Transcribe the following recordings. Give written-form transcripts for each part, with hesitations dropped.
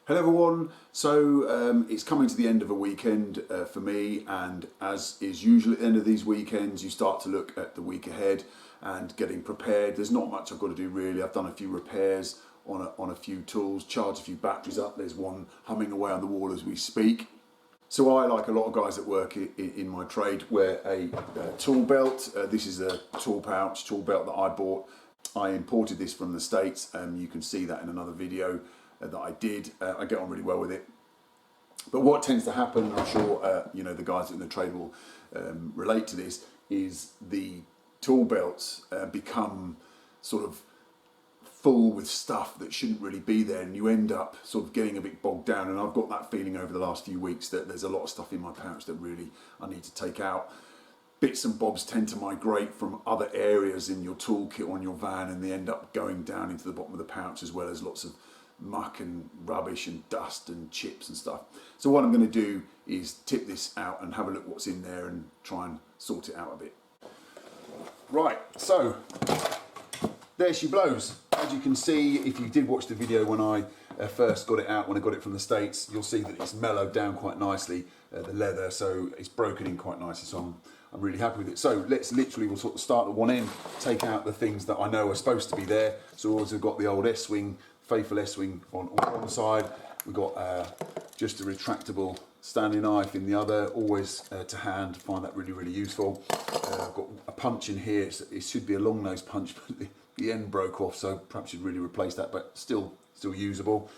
Hello everyone, so it's coming to the end of a weekend for me, and as is usual at the end of these weekends you start to look at the week ahead and getting prepared. There's not much I've got to do really. I've done a few repairs on a few tools, charged a few batteries up. There's one humming away on the wall as we speak. So I, like a lot of guys that work in my trade, wear a tool belt. This is a tool pouch, tool belt that I bought. I imported this from the States, and you can see that in another video that I did. I get on really well with it. But what tends to happen, and I'm sure you know, the guys in the trade will relate to this, is the tool belts become sort of full with stuff that shouldn't really be there, and you end up sort of getting a bit bogged down. And I've got that feeling over the last few weeks that there's a lot of stuff in my pouch that really I need to take out. Bits and bobs tend to migrate from other areas in your toolkit on your van, and they end up going down into the bottom of the pouch, as well as lots of muck and rubbish and dust and chips and stuff. So what I'm going to do is tip this out and have a look what's in there and try and sort it out a bit. Right, so there she blows. As you can see, if you did watch the video when I first got it out, when I got it from the States, you'll see that it's mellowed down quite nicely, the leather, so it's broken in quite nicely, so I'm really happy with it. So we'll sort of start at one end, take out the things that I know are supposed to be there. So we've also got the old S-Wing, faithful S-Wing on one side. We've got just a retractable Stanley knife in the other, always to hand. Find that really, really useful. I've got a punch in here. It should be a long nose punch, but the end broke off, so perhaps you'd really replace that, but still usable.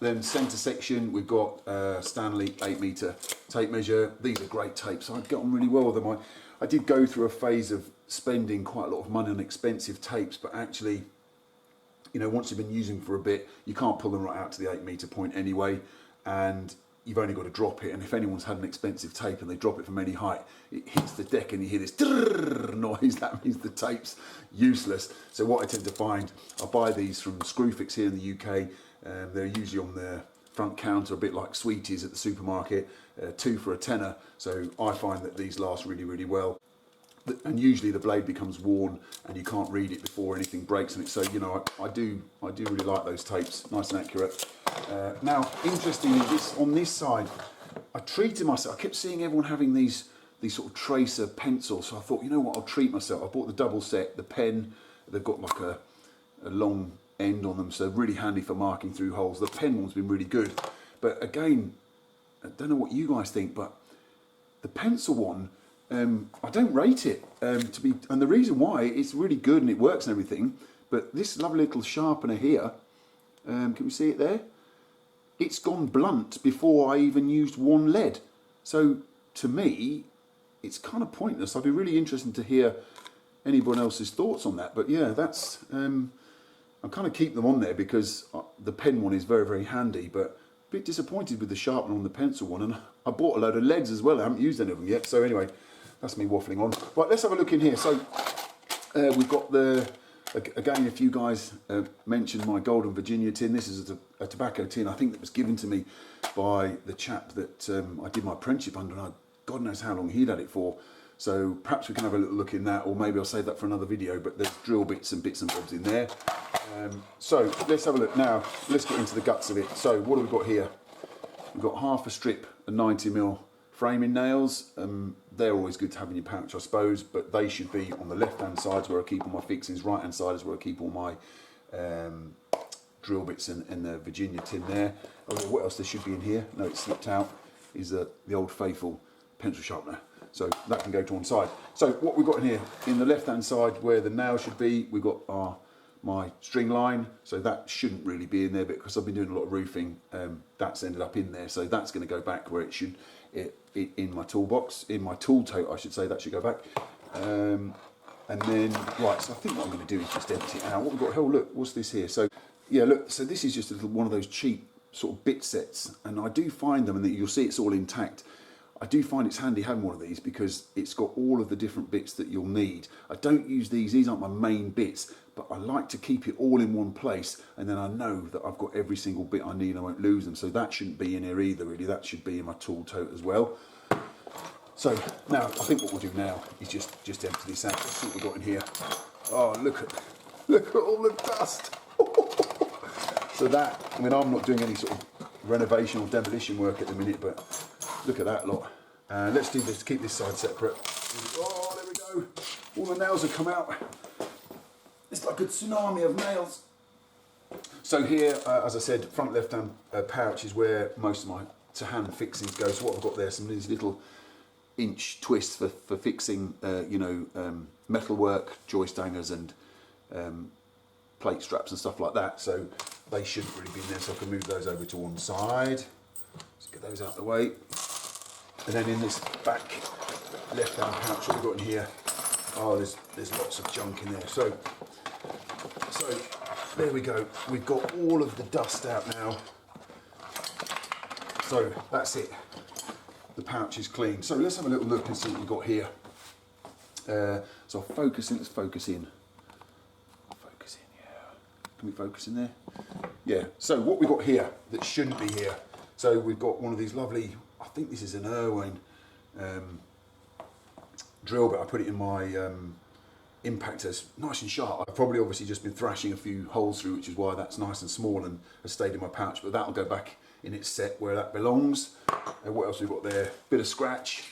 Then centre section, we've got Stanley 8mm tape measure. These are great tapes. I get on really well with them. I did go through a phase of spending quite a lot of money on expensive tapes, but actually, you know, once you've been using them for a bit, you can't pull them right out to the 8mm point anyway, and you've only got to drop it. And if anyone's had an expensive tape and they drop it from any height, it hits the deck and you hear this noise. That means the tape's useless. So what I tend to find, I buy these from Screwfix here in the UK. They're usually on the front counter, a bit like Sweeties at the supermarket, 2 for a tenner. So I find that these last really, really well. And usually the blade becomes worn and you can't read it before anything breaks on it. So, you know, I do really like those tapes, nice and accurate. Now, interestingly, on this side, I treated myself. I kept seeing everyone having these sort of tracer pencils. So I thought, you know what, I'll treat myself. I bought the double set, the pen. They've got like a long end on them, so really handy for marking through holes. The pen one's been really good. But again, I don't know what you guys think, but the pencil one, I don't rate it, and the reason why, it's really good and it works and everything, but this lovely little sharpener here, can we see it there? It's gone blunt before I even used one lead. So to me, it's kind of pointless. I'd be really interested to hear anyone else's thoughts on that. But yeah, that's, I kind of keep them on there because the pen one is very, very handy, but a bit disappointed with the sharpener on the pencil one, and I bought a load of leads as well. I haven't used any of them yet, so anyway, that's me waffling on. Right, let's have a look in here. So we've got again, a few guys mentioned my Golden Virginia tin. This is a tobacco tin, I think, that was given to me by the chap that I did my apprenticeship under, and God knows how long he'd had it for. So perhaps we can have a little look in that, or maybe I'll save that for another video, but there's drill bits and bobs in there. So let's have a look now. Let's get into the guts of it. So what have we got here? We've got half a strip of 90mm framing nails. They're always good to have in your pouch, I suppose, but they should be on the left-hand side where I keep all my fixings. Right-hand side is where I keep all my drill bits and the Virginia tin there. Oh, what else there should be in here? No, it slipped out. Is the old faithful pencil sharpener. So that can go to one side. So what we've got in here, in the left-hand side where the nail should be, we've got my string line. So that shouldn't really be in there, but because I've been doing a lot of roofing, that's ended up in there. So that's going to go back where it should, in my toolbox, in my tool tote, I should say. That should go back. And then, right, so I think what I'm going to do is just empty it out. What we've got, oh look, what's this here? So yeah, look, so this is just a little one of those cheap sort of bit sets, and I do find them, and you'll see it's all intact. I do find it's handy having one of these because it's got all of the different bits that you'll need. I don't use these aren't my main bits, but I like to keep it all in one place, and then I know that I've got every single bit I need and I won't lose them. So that shouldn't be in here either, really. That should be in my tool tote as well. So now I think what we'll do now is just empty this out. Let's see what we've got in here. Oh, look at all the dust. So that, I mean, I'm not doing any sort of renovation or demolition work at the minute, but look at that lot. Let's do this, keep this side separate. Oh, there we go. All the nails have come out. It's like a tsunami of nails. So here, as I said, front left-hand pouch is where most of my to-hand fixings go. So what I've got there, some of these little inch twists for fixing, metalwork, joist hangers and plate straps and stuff like that. So they shouldn't really be in there, so I can move those over to one side. Let's get those out of the way. And then in this back left-hand pouch, what we've got in here, oh, there's lots of junk in there. So there we go. We've got all of the dust out now. So that's it. The pouch is clean. So let's have a little look and see what we've got here. So I'll focus in. Let's focus in. Focus in. Yeah. Can we focus in there? Yeah. So what we've got here that shouldn't be here. So we've got one of these lovely, I think this is an Irwin drill bit. I put it in my impactors, nice and sharp. I've probably obviously just been thrashing a few holes through, which is why that's nice and small and has stayed in my pouch, but that'll go back in its set where that belongs. What else we've got there? Bit of scratch.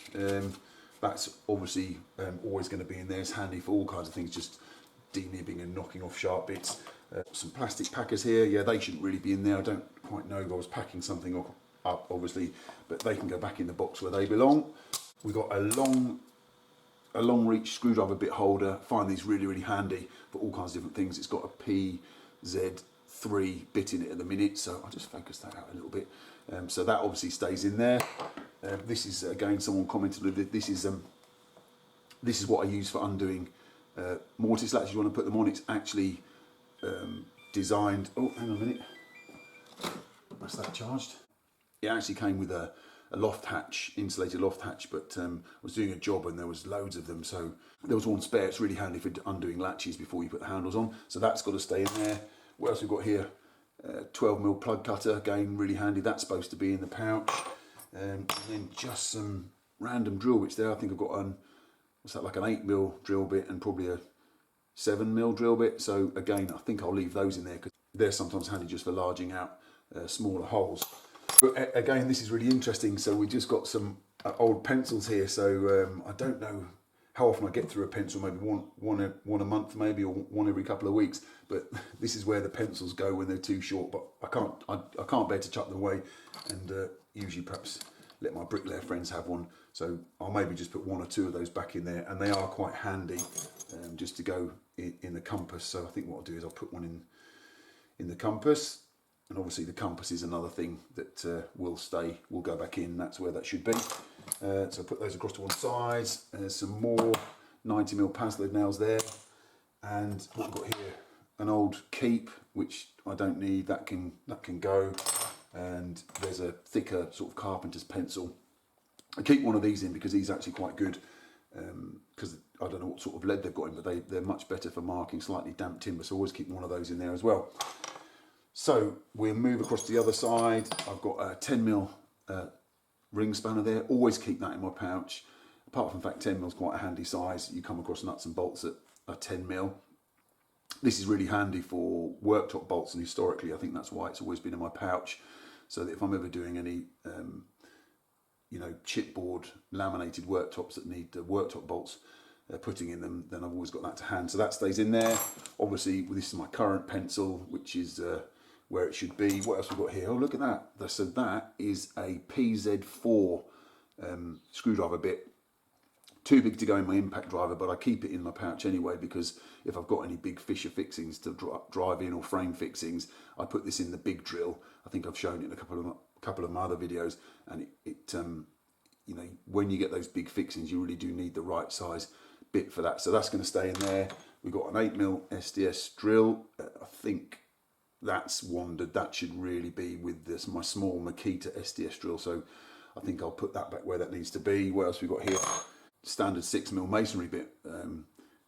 That's obviously always going to be in there. It's handy for all kinds of things, just denibbing and knocking off sharp bits. Some plastic packers here. Yeah, they shouldn't really be in there. I don't quite know if I was packing something up, obviously, but they can go back in the box where they belong. We've got a long reach screwdriver bit holder. Find these really, really handy for all kinds of different things. It's got a PZ3 bit in it at the minute, so I'll just focus that out a little bit. So that obviously stays in there. This is, again, someone commented that this is what I use for undoing mortise latches. You want to put them on. It's actually designed. Oh, hang on a minute. What's that charged? It actually came with a loft hatch, insulated loft hatch, but I was doing a job and there was loads of them, so there was one spare. It's really handy for undoing latches before you put the handles on, so that's got to stay in there. What else we've got here? 12mm plug cutter, again really handy. That's supposed to be in the pouch. And then just some random drill bits there. I think I've got what's that, like an 8mm drill bit and probably a 7mm drill bit. So again, I think I'll leave those in there because they're sometimes handy just for larging out smaller holes. But again, this is really interesting. So we just got some old pencils here. So I don't know how often I get through a pencil, maybe one a month, maybe, or one every couple of weeks. But this is where the pencils go when they're too short. But I can't bear to chuck them away, and usually perhaps let my bricklayer friends have one. So I'll maybe just put one or two of those back in there, and they are quite handy just to go in the compass. So I think what I'll do is I'll put one in the compass. And obviously the compass is another thing that will go back in. That's where that should be. So put those across to one side. There's some more 90mm Pasled nails there. And what we've got here, an old keep, which I don't need. That can go. And there's a thicker sort of Carpenter's pencil. I keep one of these in because he's actually quite good. Because I don't know what sort of lead they've got in, but they're much better for marking slightly damp timber. So always keep one of those in there as well. So we'll move across to the other side. I've got a 10mm ring spanner there. Always keep that in my pouch. Apart from the fact 10mm is quite a handy size. You come across nuts and bolts that are 10mm. This is really handy for worktop bolts, and historically I think that's why it's always been in my pouch. So that if I'm ever doing any chipboard laminated worktops that need worktop bolts putting in them, then I've always got that to hand. So that stays in there. Obviously this is my current pencil, which is where it should be. What else we've got here? Oh, look at that. So that is a PZ4 screwdriver bit. Too big to go in my impact driver, but I keep it in my pouch anyway, because if I've got any big Fisher fixings to drive in or frame fixings, I put this in the big drill. I think I've shown it in a couple of my other videos, and when you get those big fixings, you really do need the right size bit for that. So that's going to stay in there. We've got an 8mm SDS drill. I think that's wandered. That should really be with my small Makita SDS drill. So I think I'll put that back where that needs to be. What else we got here? Standard 6mm masonry bit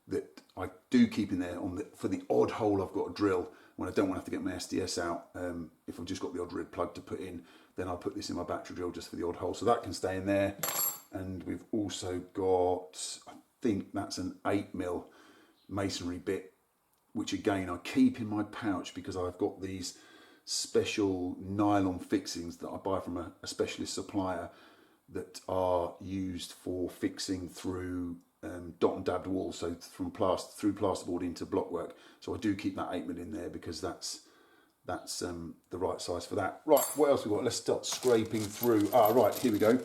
that I do keep in there for the odd hole I've got to drill when I don't want to have to get my SDS out. If I've just got the odd red plug to put in, then I'll put this in my battery drill just for the odd hole. So that can stay in there. And we've also got, I think that's an 8mm masonry bit, which again I keep in my pouch because I've got these special nylon fixings that I buy from a specialist supplier that are used for fixing through dot and dabbed walls, so through plasterboard into blockwork. So I do keep that 8mm in there because that's the right size for that. Right, what else we got? Let's start scraping through. Right, here we go.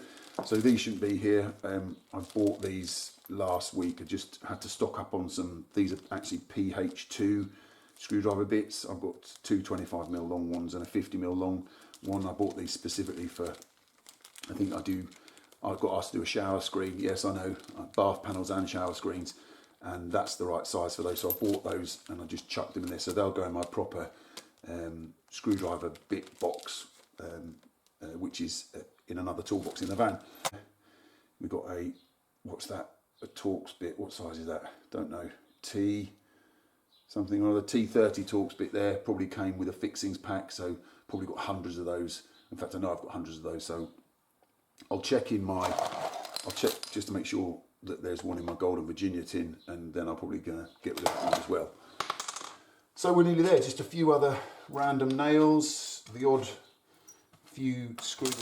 So these shouldn't be here. I bought these last week. I just had to stock up on some. These are actually PH2 screwdriver bits. I've got two 25mm long ones and a 50mm long one. I bought these specifically for, I've got asked to do a shower screen. Yes, I know, bath panels and shower screens, and that's the right size for those. So I bought those and I just chucked them in there. So they'll go in my proper screwdriver bit box, which is in another toolbox in the van. We've got a Torx bit. What size is that? Don't know. T something or other. T30 Torx bit there. Probably came with a fixings pack, so probably got hundreds of those. In fact, I know I've got hundreds of those. So I'll check just to make sure that there's one in my Golden Virginia tin, and then I'm probably gonna get rid of that one as well. So we're nearly there. Just a few other random nails, the odd few screws.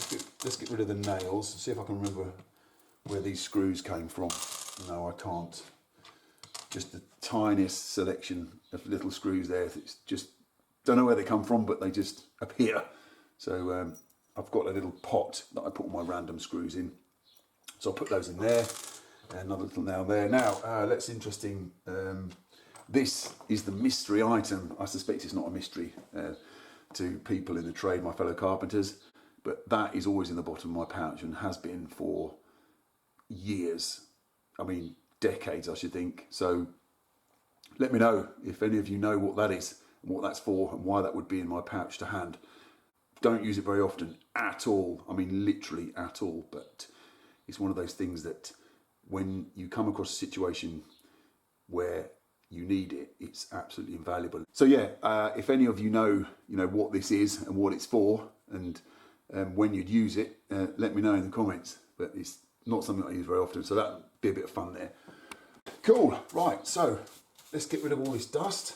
Let's get rid of the nails. See if I can remember where these screws came from. No, I can't. Just the tiniest selection of little screws there. It's just, don't know where they come from, but they just appear. So I've got a little pot that I put all my random screws in. So I'll put those in there. Another little nail there. Now, that's interesting. This is the mystery item. I suspect it's not a mystery to people in the trade, my fellow carpenters, but that is always in the bottom of my pouch and has been for years. I mean, decades, I should think. So let me know if any of you know what that is and what that's for and why that would be in my pouch to hand. Don't use it very often at all. I mean, literally at all. But it's one of those things that when you come across a situation where you need it, it's absolutely invaluable. So yeah, if any of you know what this is and what it's for, and when you'd use it, let me know in the comments. But it's not something I use very often, so that'd be a bit of fun there. Cool, right, so let's get rid of all this dust,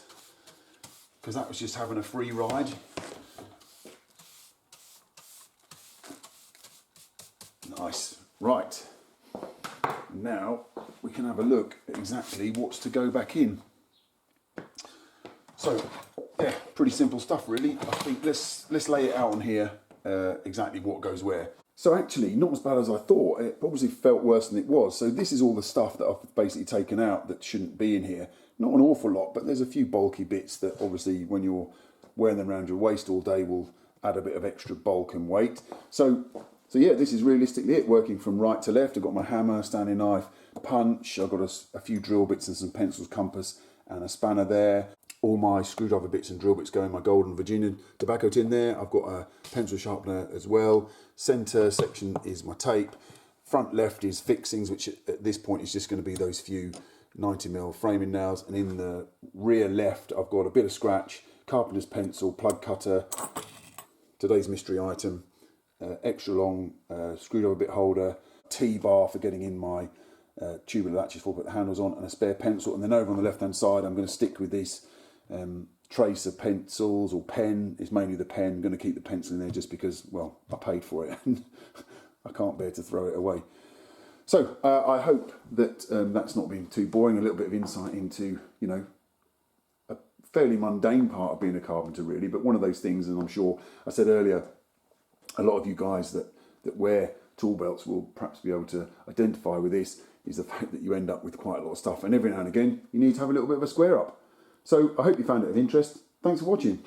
because that was just having a free ride. Nice, right. Now we can have a look at exactly what's to go back in. So yeah, pretty simple stuff really. I think let's lay it out on here exactly what goes where. So actually, not as bad as I thought. It obviously felt worse than it was. So this is all the stuff that I've basically taken out that shouldn't be in here. Not an awful lot, but there's a few bulky bits that obviously when you're wearing them around your waist all day will add a bit of extra bulk and weight. So yeah, this is realistically it, working from right to left. I've got my hammer, Stanley knife, punch. I've got a few drill bits and some pencils, compass, and a spanner there. All my screwdriver bits and drill bits go in my Golden Virginia tobacco tin there. I've got a pencil sharpener as well. Centre section is my tape. Front left is fixings, which at this point is just going to be those few 90mm framing nails. And in the rear left, I've got a bit of scratch, carpenter's pencil, plug cutter, today's mystery item, extra long screwdriver bit holder, T-bar for getting in my tubular latches for put the handles on, and a spare pencil. And then over on the left hand side, I'm going to stick with this trace of pencils or pen. It's mainly the pen. I'm going to keep the pencil in there just because, well, I paid for it and I can't bear to throw it away. So I hope that that's not been too boring. A little bit of insight into, a fairly mundane part of being a carpenter really, but one of those things, and I'm sure I said earlier, a lot of you guys that wear tool belts will perhaps be able to identify with this, is the fact that you end up with quite a lot of stuff, and every now and again you need to have a little bit of a square up. So I hope you found it of interest. Thanks for watching.